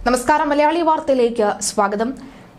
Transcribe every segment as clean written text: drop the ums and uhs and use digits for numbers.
നമസ്കാരം. മലയാളി വാർത്തയിലേക്ക് സ്വാഗതം.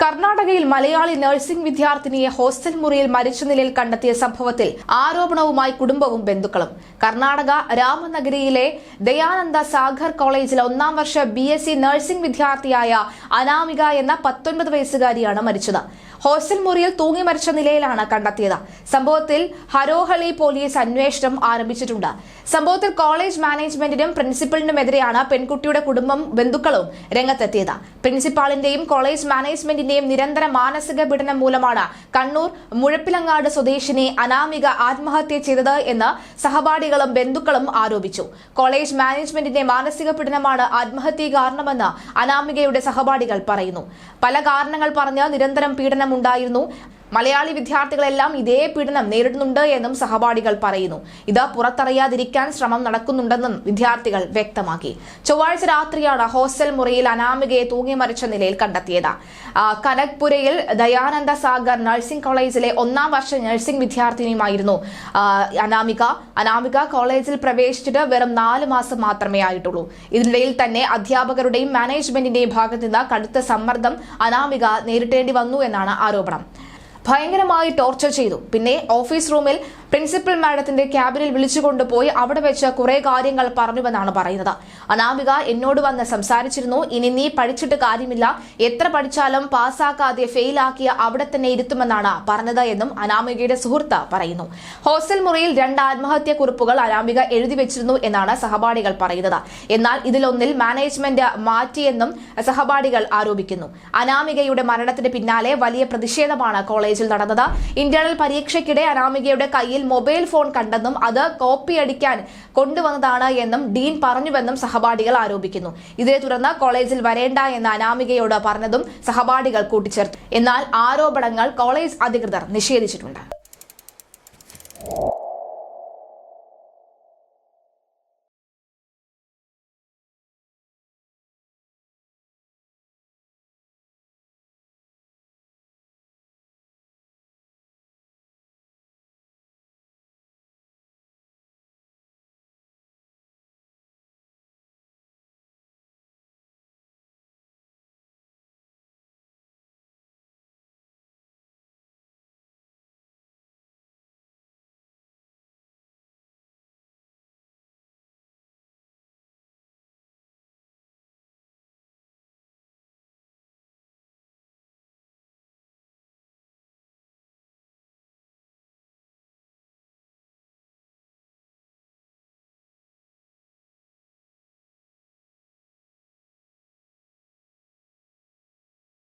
കർണാടകയിൽ മലയാളി നഴ്സിംഗ് വിദ്യാർത്ഥിനിയെ ഹോസ്റ്റൽ മുറിയിൽ മരിച്ച നിലയിൽ കണ്ടെത്തിയ സംഭവത്തിൽ ആരോപണവുമായി കുടുംബവും ബന്ധുക്കളും. കർണാടക രാമനഗരിയിലെ ദയാനന്ദ സാഗർ കോളേജിലെ 1ാം വർഷ BSc നഴ്സിംഗ് വിദ്യാർത്ഥിയായ അനാമിക എന്ന 19 വയസ്സുകാരിയാണ് മരിച്ചത്. ഹോസ്റ്റൽ മുറിയിൽ തൂങ്ങി മരിച്ച നിലയിലാണ് കണ്ടെത്തിയത്. സംഭവത്തിൽ ഹരോഹളി പോലീസ് അന്വേഷണം ആരംഭിച്ചിട്ടുണ്ട്. സംഭവത്തിൽ കോളേജ് മാനേജ്മെന്റിനും പ്രിൻസിപ്പലിനുമെതിരെയാണ് പെൺകുട്ടിയുടെ കുടുംബം ബന്ധുക്കളും രംഗത്തെത്തിയത്. പ്രിൻസിപ്പാളിന്റെയും കോളേജ് മാനേജ്മെന്റിന്റെയും നിരന്തര മാനസിക പീഡനം മൂലമാണ് കണ്ണൂർ മുഴപ്പിലങ്ങാട് സ്വദേശിനി അനാമിക ആത്മഹത്യ ചെയ്തത് എന്ന് സഹപാഠികളും ബന്ധുക്കളും ആരോപിച്ചു. കോളേജ് മാനേജ്മെന്റിന്റെ മാനസിക പീഡനമാണ് ആത്മഹത്യ കാരണമെന്ന് അനാമികയുടെ സഹപാഠികൾ പറയുന്നു. പല കാരണങ്ങൾ പറഞ്ഞ് നിരന്തരം പീഡനം ഉണ്ടായിരുന്നു. മലയാളി വിദ്യാർത്ഥികളെല്ലാം ഇതേ പീഡനം നേരിടുന്നുണ്ട് എന്നും സഹപാഠികൾ പറയുന്നു. ഇത് പുറത്തറിയാതിരിക്കാൻ ശ്രമം നടക്കുന്നുണ്ടെന്നും വിദ്യാർത്ഥികൾ വ്യക്തമാക്കി. ചൊവ്വാഴ്ച രാത്രിയാണ് ഹോസ്റ്റൽ മുറിയിൽ അനാമികയെ തൂങ്ങി മരിച്ച നിലയിൽ കണ്ടെത്തിയത്. കനക്പുരയിൽ ദയാനന്ദ സാഗർ നഴ്സിംഗ് കോളേജിലെ 1ാം വർഷ നഴ്സിംഗ് വിദ്യാർത്ഥിനിയുമായിരുന്നു അനാമിക കോളേജിൽ പ്രവേശിച്ചിട്ട് വെറും 4 മാസം മാത്രമേ ആയിട്ടുള്ളൂ. ഇതിനിടയിൽ തന്നെ അധ്യാപകരുടെയും മാനേജ്മെന്റിന്റെയും ഭാഗത്ത് നിന്ന് കടുത്ത സമ്മർദ്ദം അനാമിക നേരിടേണ്ടി വന്നു എന്നാണ് ആരോപണം. ഭയങ്കരമായി ടോർച്ചർ ചെയ്തു. പിന്നെ ഓഫീസ് റൂമിൽ പ്രിൻസിപ്പൽ മാഡത്തിന്റെ ക്യാബിനിൽ വിളിച്ചുകൊണ്ടുപോയി അവിടെ വെച്ച് കുറെ കാര്യങ്ങൾ പറഞ്ഞുവെന്നാണ് പറയുന്നത്. അനാമിക എന്നോട് വന്ന് സംസാരിച്ചിരുന്നു. ഇനി നീ പഠിച്ചിട്ട് കാര്യമില്ല, എത്ര പഠിച്ചാലും പാസ്സാക്കാതെ ഫെയിലാക്കിയ അവിടെ തന്നെ ഇരുത്തുമെന്നാണ് പറഞ്ഞത് എന്നും അനാമികയുടെ സുഹൃത്ത് പറയുന്നു. ഹോസ്റ്റൽ മുറിയിൽ 2 ആത്മഹത്യാ കുറിപ്പുകൾ അനാമിക എഴുതി വെച്ചിരുന്നു എന്നാണ് സഹപാഠികൾ പറയുന്നത്. എന്നാൽ ഇതിലൊന്നിൽ മാനേജ്മെന്റ് മാറ്റിയെന്നും സഹപാഠികൾ ആരോപിക്കുന്നു. അനാമികയുടെ മരണത്തിന് പിന്നാലെ വലിയ പ്രതിഷേധമാണ് കോളേജിൽ നടന്നത്. ഇന്റേണൽ പരീക്ഷയ്ക്കിടെ അനാമികയുടെ കയ്യിൽ മൊബൈൽ ഫോൺ കണ്ടെന്നും അത് കോപ്പി അടിക്കാൻ കൊണ്ടുവന്നതാണ് എന്നും ഡീൻ പറഞ്ഞുവെന്നും സഹപാഠികൾ ആരോപിക്കുന്നു. ഇതേ തുടർന്ന് കോളേജിൽ വരേണ്ട എന്ന് അനാമികയോട് പറഞ്ഞതും സഹപാഠികൾ കൂട്ടിച്ചേർത്തു. എന്നാൽ ആരോപണങ്ങൾ കോളേജ് അധികൃതർ നിഷേധിച്ചിട്ടുണ്ട്.